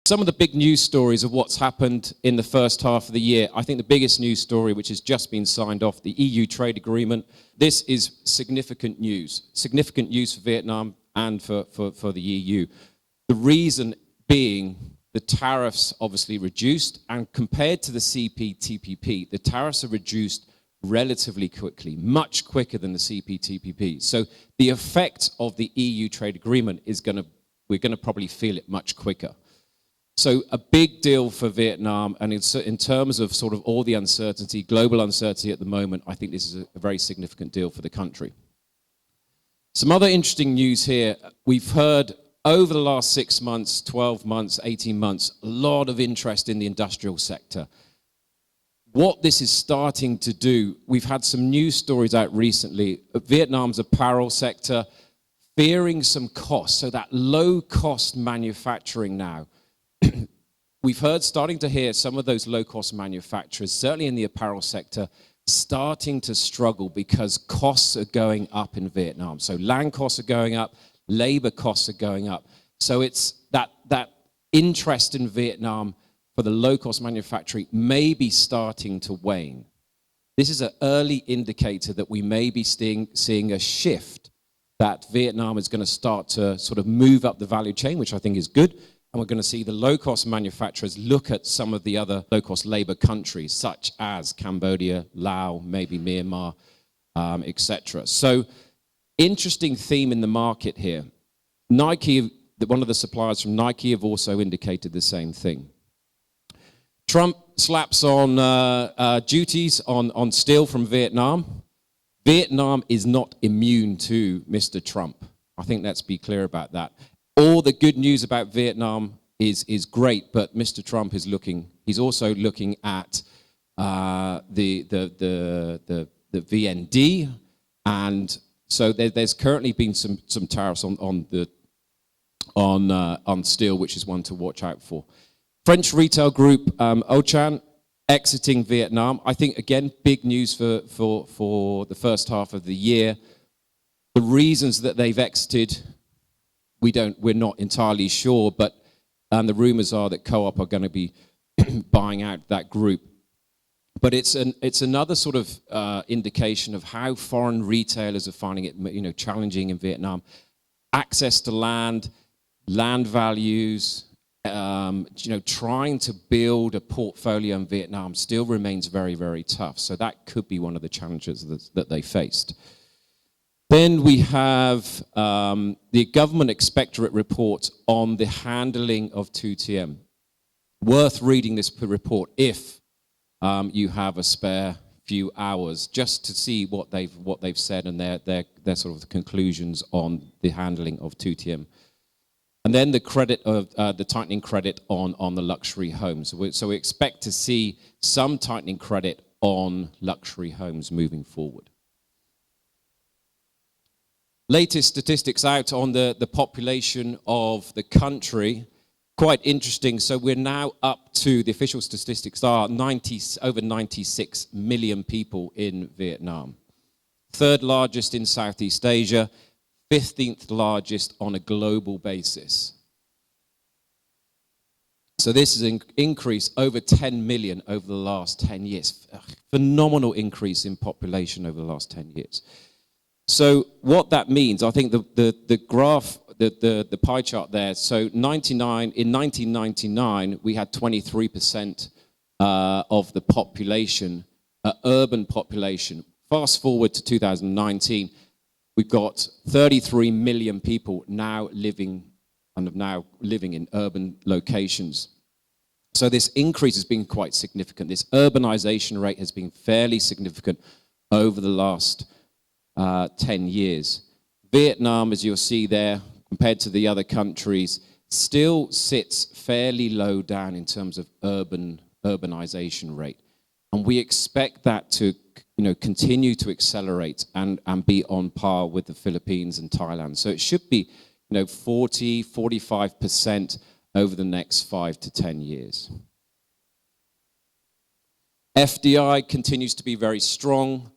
Some of the big news stories of what's happened in the first half of the year. I think the biggest news story, which has just been signed off, the EU trade agreement. This is significant news for Vietnam and for the EU. The reason being the tariffs obviously reduced, and compared to the CPTPP, the tariffs are reduced relatively quickly, much quicker than the CPTPP. So the effect of the EU trade agreement we're going to probably feel it much quicker. So a big deal for Vietnam, and in terms of sort of all the uncertainty, global uncertainty at the moment, I think this is a very significant deal for the country. Some other interesting news here. We've heard over the last 6 months, 12 months, 18 months, a lot of interest in the industrial sector. What this is starting to do, we've had some news stories out recently. Vietnam's apparel sector fearing some costs, so that low-cost manufacturing now. We've starting to hear some of those low-cost manufacturers, certainly in the apparel sector, starting to struggle because costs are going up in Vietnam. So land costs are going up, labor costs are going up. So it's that interest in Vietnam for the low-cost manufacturing may be starting to wane. This is an early indicator that we may be seeing a shift, that Vietnam is going to start to sort of move up the value chain, which I think is good. And we're going to see the low-cost manufacturers look at some of the other low-cost labor countries, such as Cambodia, Laos, maybe Myanmar, etc. So, interesting theme in the market here. Nike, one of the suppliers from Nike, have also indicated the same thing. Trump slaps on duties on steel from Vietnam. Vietnam is not immune to Mr. Trump. I think let's be clear about that. All the good news about Vietnam is great, but Mr. Trump he's also looking at the VND, and so there's currently been some tariffs on steel, which is one to watch out for. French retail group Auchan exiting Vietnam. I think again big news for the first half of the year. The reasons that they've exited, we're not entirely sure, but the rumors are that Co-op are going to be buying out that group. But it's another sort of indication of how foreign retailers are finding it, challenging in Vietnam. Access to land values, trying to build a portfolio in Vietnam still remains very, very tough. So that could be one of the challenges that they faced. Then we have the government inspectorate report on the handling of 2TM. Worth reading this report if you have a spare few hours, just to see what they've said and their sort of conclusions on the handling of 2TM. And then the credit of the tightening credit on the luxury homes. So we expect to see some tightening credit on luxury homes moving forward. Latest statistics out on the population of the country, quite interesting. So we're now up to, the official statistics are over 96 million people in Vietnam. Third largest in Southeast Asia, 15th largest on a global basis. So this is an increase over 10 million over the last 10 years. Phenomenal increase in population over the last 10 years. So what that means, I think the graph, the pie chart there, so in 1999, we had 23% of the population, urban population. Fast forward to 2019, we've got 33 million people now living in urban locations. So this increase has been quite significant. This urbanization rate has been fairly significant over the last 10 years. Vietnam, as you'll see there, compared to the other countries, still sits fairly low down in terms of urbanization rate. And we expect that to continue to accelerate and be on par with the Philippines and Thailand. So it should be 45% over the next 5 to 10 years. FDI continues to be very strong.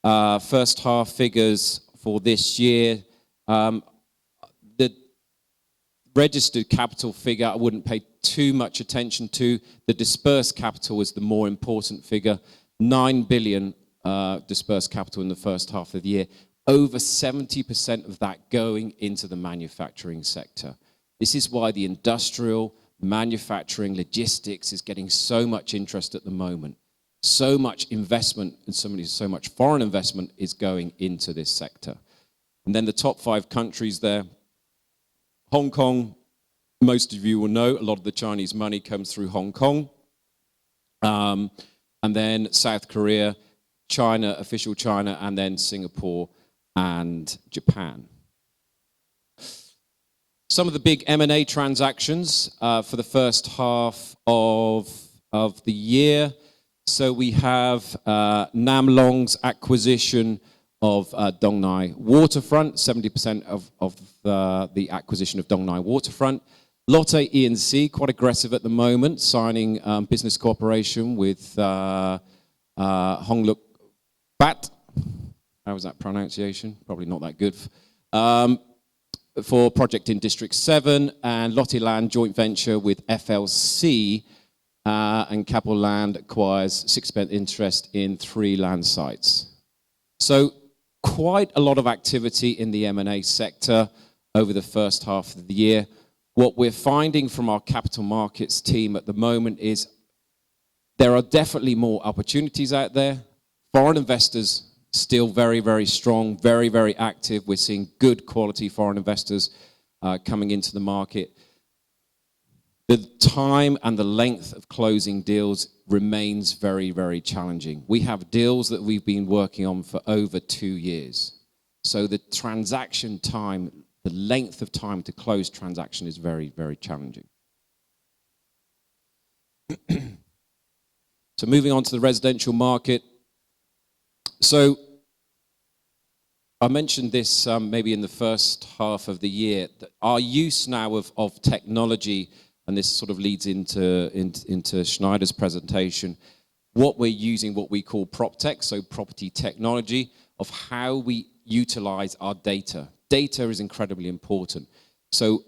First half figures for this year, the registered capital figure I wouldn't pay too much attention to. The dispersed capital is the more important figure. 9 billion dispersed capital in the first half of the year. Over 70% of that going into the manufacturing sector. This is why the industrial, manufacturing, logistics is getting so much interest at the moment. So much investment and so much foreign investment is going into this sector. And then the top 5 countries there. Hong Kong, most of you will know, a lot of the Chinese money comes through Hong Kong. And then South Korea, China, official China, and then Singapore and Japan. Some of the big M&A transactions for the first half of the year. So we have Nam Long's acquisition of Dong Nai Waterfront, 70% of the acquisition of Dong Nai Waterfront. Lotte E&C, quite aggressive at the moment, signing business cooperation with Hong Luk Bat. How was that pronunciation? Probably not that good. For project in District 7, and Lotte Land joint venture with FLC, and Capital Land acquires 6% interest in 3 land sites. So quite a lot of activity in the M&A sector over the first half of the year. What we're finding from our capital markets team at the moment is there are definitely more opportunities out there. Foreign investors still very, very strong, very, very active. We're seeing good quality foreign investors coming into the market. The time and the length of closing deals remains very, very challenging. We have deals that we've been working on for over 2 years. So the transaction time, the length of time to close transaction is very, very challenging. So moving on to the residential market. So I mentioned this maybe in the first half of the year, that our use now of technology, and this sort of leads into Schneider's presentation, what we're using, what we call PropTech, so property technology, of how we utilize our data. Data is incredibly important. So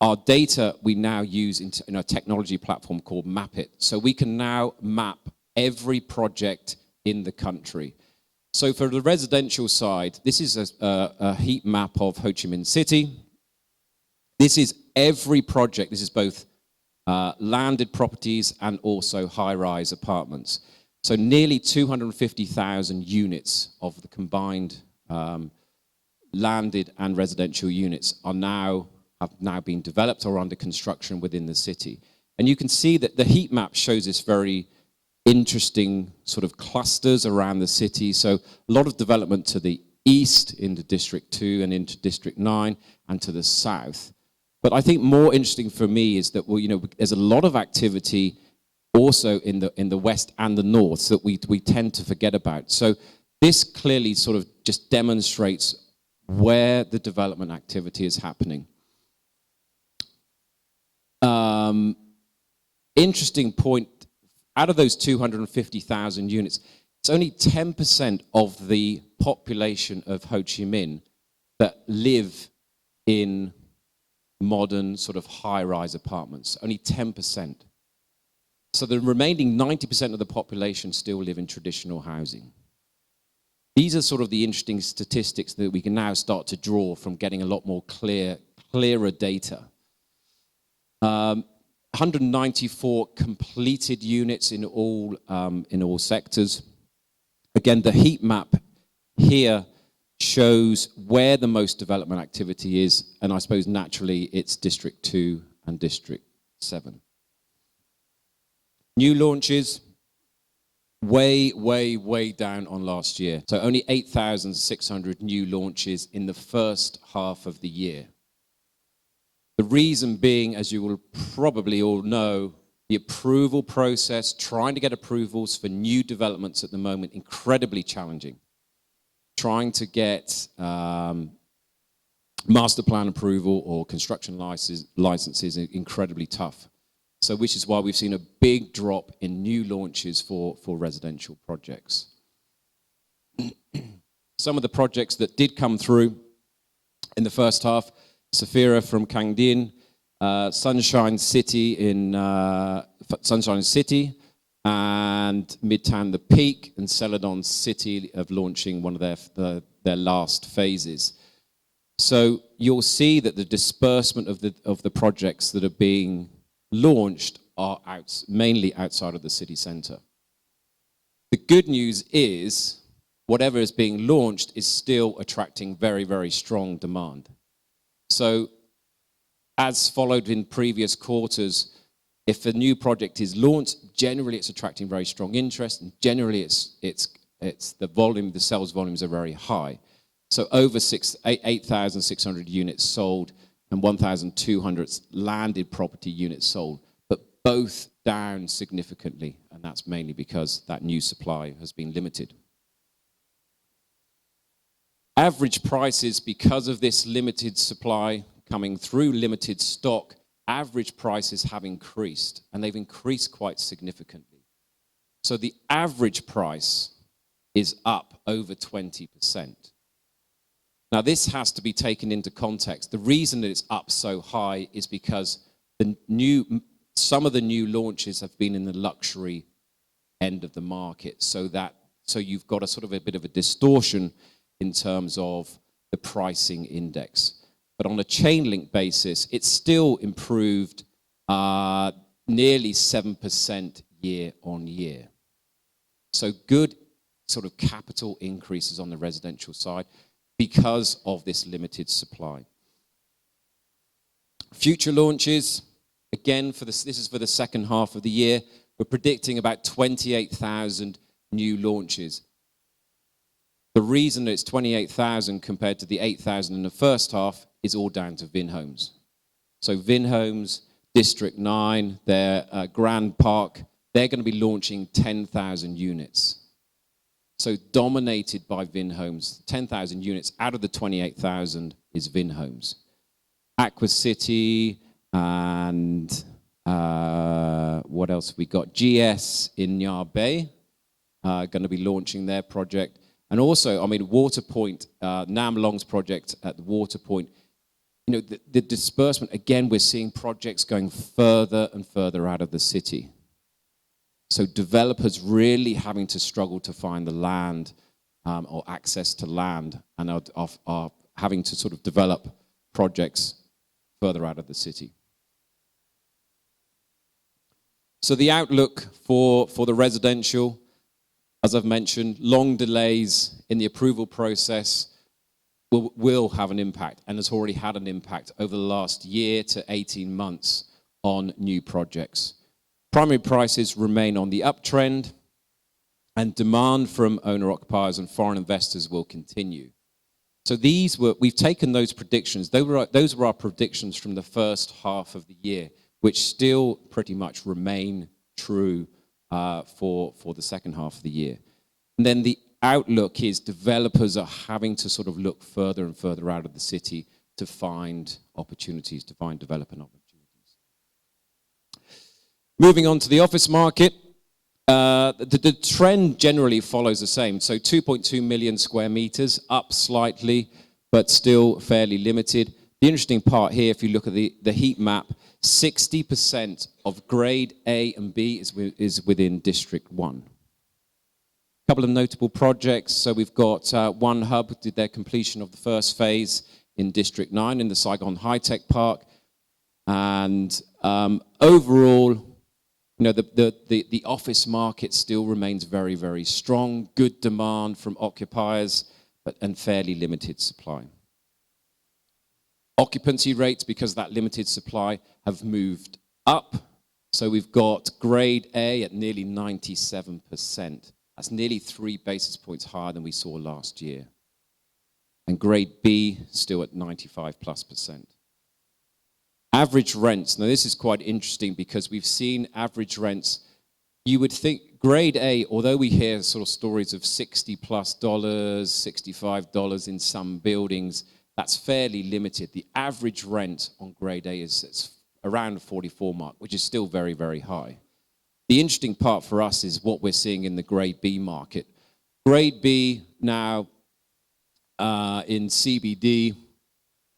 our data we now use in a technology platform called MapIt. So we can now map every project in the country. So for the residential side, this is a heat map of Ho Chi Minh City. This is every project. This is both landed properties and also high-rise apartments. So nearly 250,000 units of the combined landed and residential units have now been developed or under construction within the city. And you can see that the heat map shows this very interesting sort of clusters around the city. So a lot of development to the east into District 2 and into District 9 and to the south. But I think more interesting for me is that, there's a lot of activity also in the west and the north that we tend to forget about. So this clearly sort of just demonstrates where the development activity is happening. Interesting point, out of those 250,000 units, it's only 10% of the population of Ho Chi Minh that live in modern sort of high-rise apartments, only 10%. So the remaining 90% of the population still live in traditional housing. These are sort of the interesting statistics that we can now start to draw from getting a lot more clearer data. 194 completed units in all sectors. Again, the heat map here shows where the most development activity is, and I suppose naturally it's District 2 and District 7. New launches, way, way, way down on last year. So only 8,600 new launches in the first half of the year. The reason being, as you will probably all know, the approval process, trying to get approvals for new developments at the moment, incredibly challenging. Trying to get master plan approval or construction licenses is incredibly tough. So which is why we've seen a big drop in new launches for residential projects. Some of the projects that did come through in the first half, Safira from Kangdin, Sunshine City Sunshine City and Midtown The Peak and Celadon City of launching one of their last phases. So you'll see that the disbursement of the projects that are being launched are mainly outside of the city centre. The good news is whatever is being launched is still attracting very, very strong demand. So as followed in previous quarters, if a new project is launched, generally it's attracting very strong interest, and generally it's the sales volumes are very high. So over 8,600 units sold and 1,200 landed property units sold, but both down significantly, and that's mainly because that new supply has been limited. Average prices, because of this limited supply coming through, limited stock, average prices have increased, and they've increased quite significantly. So the average price is up over 20%. Now, this has to be taken into context. The reason that it's up so high is because some of the new launches have been in the luxury end of the market, so you've got a sort of a bit of a distortion in terms of the pricing index. But on a chain link basis, it's still improved nearly 7% year on year. So good sort of capital increases on the residential side because of this limited supply. Future launches, again, this is for the second half of the year. We're predicting about 28,000 new launches. The reason that it's 28,000 compared to the 8,000 in the first half is all down to Vinhomes. So Vinhomes, District 9, their Grand Park, they're going to be launching 10,000 units. So dominated by Vinhomes, 10,000 units out of the 28,000 is Vinhomes. Aqua City and what else have we got? GS in Nya Bay going to be launching their project. And also, Waterpoint, Nam Long's project at the Waterpoint, the disbursement, again, we're seeing projects going further and further out of the city. So developers really having to struggle to find the land or access to land and are having to sort of develop projects further out of the city. So the outlook for the residential, as I've mentioned, long delays in the approval process will have an impact and has already had an impact over the last year to 18 months on new projects. Primary prices remain on the uptrend, and demand from owner-occupiers and foreign investors will continue. So we've taken those predictions. Those were our predictions from the first half of the year, which still pretty much remain true for the second half of the year. And then the outlook is developers are having to sort of look further and further out of the city to find opportunities, to find development opportunities. Moving on to the office market, the trend generally follows the same. So 2.2 million square meters, up slightly, but still fairly limited. The interesting part here, if you look at the heat map, 60% of grade A and B is within District 1. A couple of notable projects. So we've got One Hub did their completion of the first phase in District 9 in the Saigon High-Tech Park. And overall, the office market still remains very, very strong. Good demand from occupiers, and fairly limited supply. Occupancy rates, because of that limited supply, have moved up. So we've got grade A at nearly 97%. That's nearly 3 basis points higher than we saw last year. And grade B still at 95+%. Average rents. Now this is quite interesting because we've seen average rents. You would think grade A, although we hear sort of stories of $60+, $65 in some buildings, that's fairly limited. The average rent on grade A is around the 44 mark, which is still very, very high. The interesting part for us is what we're seeing in the grade B market. Grade B now in CBD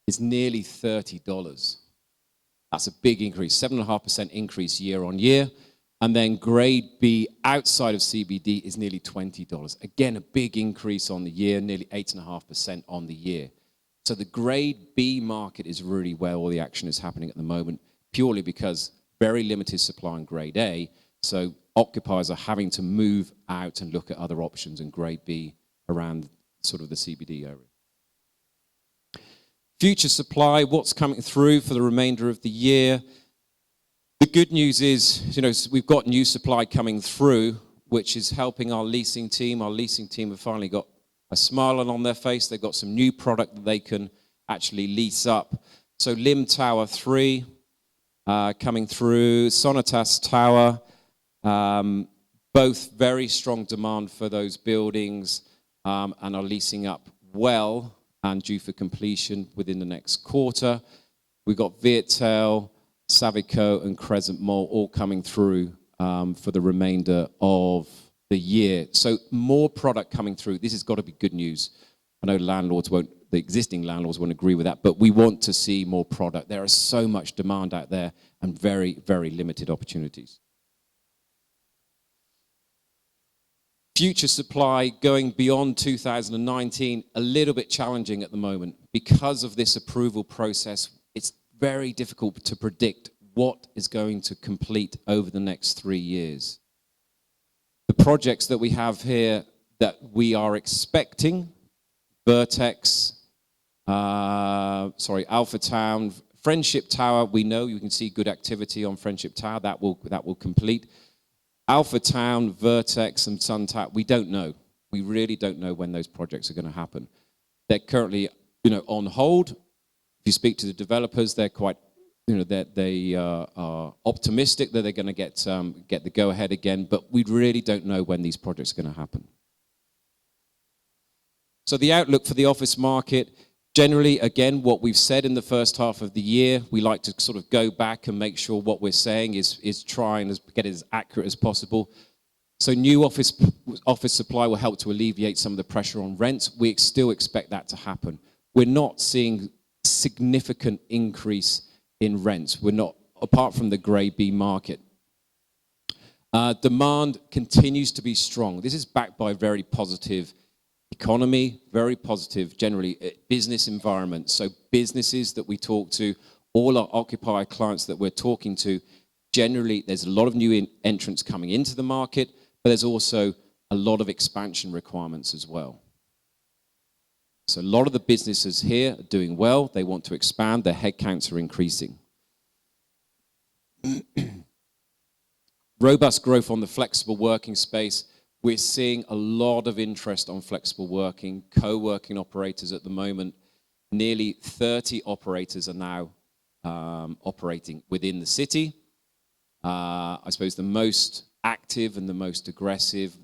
is nearly $30. That's a big increase, 7.5% increase year on year. And then grade B outside of CBD is nearly $20. Again, a big increase on the year, nearly 8.5% on the year. So the grade B market is really where all the action is happening at the moment, purely because very limited supply in grade A. So occupiers are having to move out and look at other options in grade B around sort of the CBD area. Future supply, what's coming through for the remainder of the year? The good news is, we've got new supply coming through, which is helping our leasing team. Our leasing team have finally got a smile on their face. They've got some new product that they can actually lease up. So Lim Tower 3 coming through, Sonitas Tower, both very strong demand for those buildings and are leasing up well and due for completion within the next quarter. We've got Viettel, Savico and Crescent Mall all coming through for the remainder of the year. So more product coming through. This has got to be good news. I know the existing landlords won't agree with that, but we want to see more product. There is so much demand out there and very, very limited opportunities. Future supply going beyond 2019, a little bit challenging at the moment. Because of this approval process, it's very difficult to predict what is going to complete over the next 3 years. The projects that we have here that we are expecting, Vertex, Alpha Town, Friendship Tower, we know you can see good activity on Friendship Tower, that will complete. Alpha Town, Vertex and Sun Tower, we don't know. We really don't know when those projects are going to happen. They're currently, on hold. If you speak to the developers, they're quite, they are optimistic that they're going to get the go-ahead again, but we really don't know when these projects are going to happen. So the outlook for the office market, generally, again, what we've said in the first half of the year, we like to sort of go back and make sure what we're saying is trying to get it as accurate as possible. So new office supply will help to alleviate some of the pressure on rents. We still expect that to happen. We're not seeing significant increase in rents. We're not, apart from the grade B market. Demand continues to be strong. This is backed by a very positive economy, very positive, generally, business environment. So businesses that we talk to, all our occupier clients that we're talking to, generally, there's a lot of new entrants coming into the market, but there's also a lot of expansion requirements as well. So a lot of the businesses here are doing well. They want to expand. Their headcounts are increasing. Robust growth on the flexible working space. We're seeing a lot of interest on flexible working, co-working operators at the moment. Nearly 30 operators are now operating within the city. I suppose the most active and the most aggressive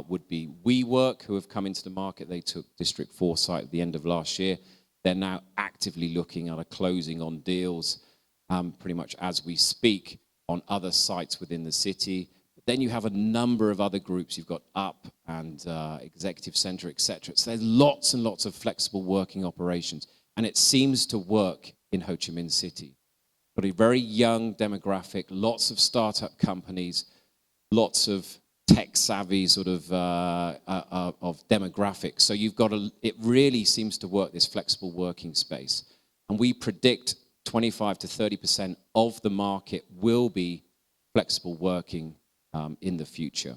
would be WeWork, who have come into the market. They took District 4 site at the end of last year. They're now actively looking at a closing on deals pretty much as we speak on other sites within the city. But then you have a number of other groups. You've got Up and Executive Centre, etc. So there's lots and lots of flexible working operations. And it seems to work in Ho Chi Minh City. Got a very young demographic, lots of startup companies, lots of tech-savvy sort of demographics. So you've got it really seems to work, this flexible working space. And we predict 25 to 30% of the market will be flexible working in the future.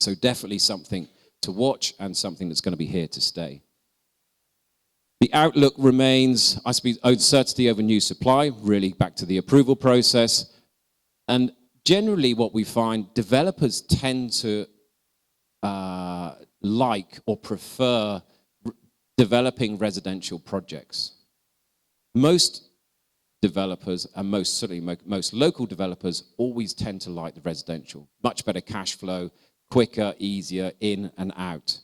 So definitely something to watch and something that's going to be here to stay. The outlook remains, I suppose, uncertainty over new supply, really back to the approval process. And generally what we find, developers tend to like or prefer developing residential projects. Most developers, and most local developers, always tend to like the residential. Much better cash flow, quicker, easier, in and out.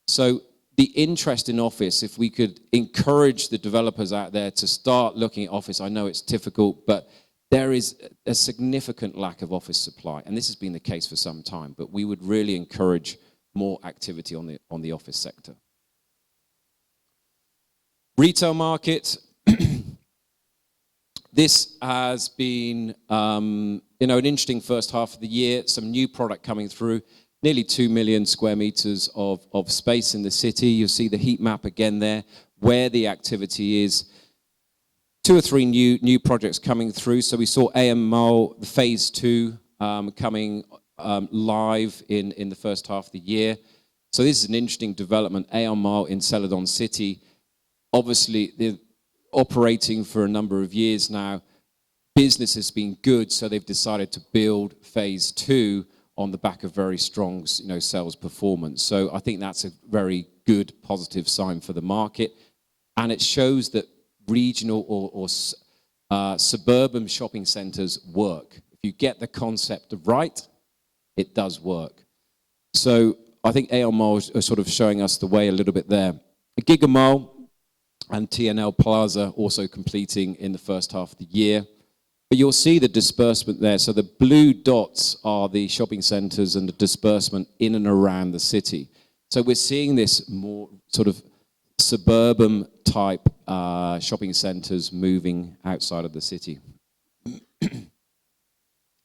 So the interest in office, if we could encourage the developers out there to start looking at office, I know it's difficult, but there is a significant lack of office supply, and this has been the case for some time, but we would really encourage more activity on the office sector. Retail market. This has been, an interesting first half of the year. Some new product coming through. Nearly 2 million square meters of space in the city. You'll see the heat map again there, where the activity is. 2 or 3 new projects coming through. So we saw AM Mall, the phase 2, coming live in the first half of the year. So this is an interesting development. AM Mall in Celadon City. Obviously, they're operating for a number of years now. Business has been good, so they've decided to build phase 2 on the back of very strong, sales performance. So I think that's a very good, positive sign for the market. And it shows that regional or suburban shopping centers work. If you get the concept right, it does work. So I think AM Mall are sort of showing us the way a little bit there. Giga Mall and TNL Plaza also completing in the first half of the year. But you'll see the disbursement there. So the blue dots are the shopping centers and the disbursement in and around the city. So we're seeing this more sort of suburban type shopping centers moving outside of the city.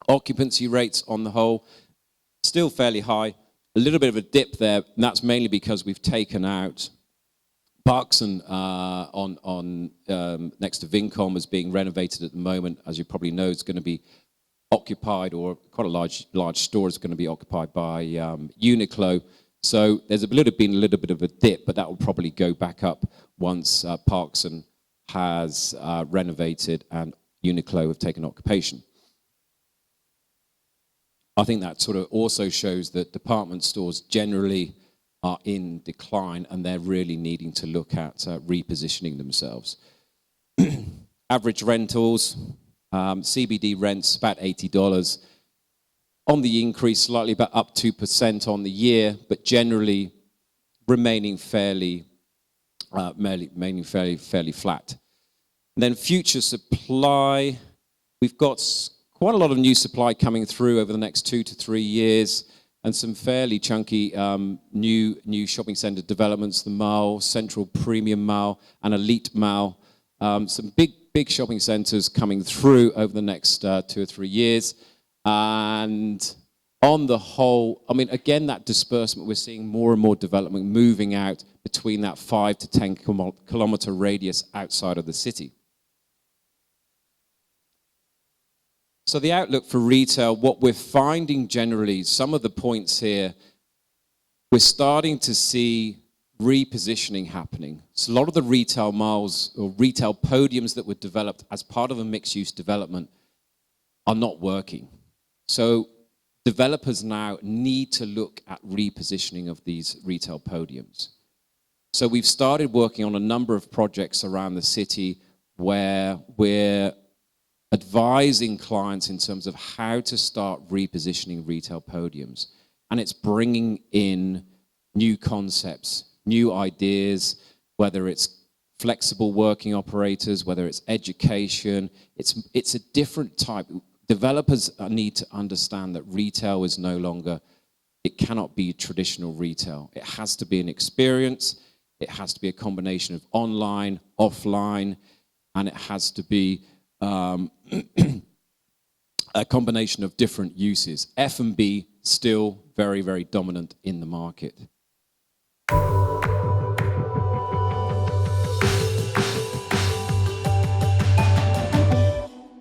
Occupancy rates on the whole, still fairly high. A little bit of a dip there, and that's mainly because we've taken out Parkson on next to Vincom is being renovated at the moment. As you probably know, it's going to be occupied, or quite a large store is going to be occupied by Uniqlo. So there's been a little bit of a dip, but that will probably go back up once Parkson has renovated and Uniqlo have taken occupation. I think that sort of also shows that department stores generally are in decline, and they're really needing to look at repositioning themselves. Average rentals, CBD rents about $80. On the increase, slightly about up 2% on the year, but generally remaining fairly flat. And then future supply, we've got quite a lot of new supply coming through over the next 2 to 3 years. And some fairly chunky new shopping center developments, the Mall, Central Premium Mall, and Elite Mall. Some big shopping centers coming through over the next 2 or 3 years. And on the whole, I mean, again, that disbursement, we're seeing more and more development moving out between that 5 to 10 kilometer radius outside of the city. So the outlook for retail, what we're finding generally, some of the points here, we're starting to see repositioning happening. So a lot of the retail malls or retail podiums that were developed as part of a mixed-use development are not working. So developers now need to look at repositioning of these retail podiums. So we've started working on a number of projects around the city where we're advising clients in terms of how to start repositioning retail podiums. And it's bringing in new concepts, new ideas, whether it's flexible working operators, whether it's education. It's a different type. Developers need to understand that retail is no longer, it cannot be traditional retail. It has to be an experience. It has to be a combination of online, offline, and it has to be a combination of different uses. F&B still very, very dominant in the market.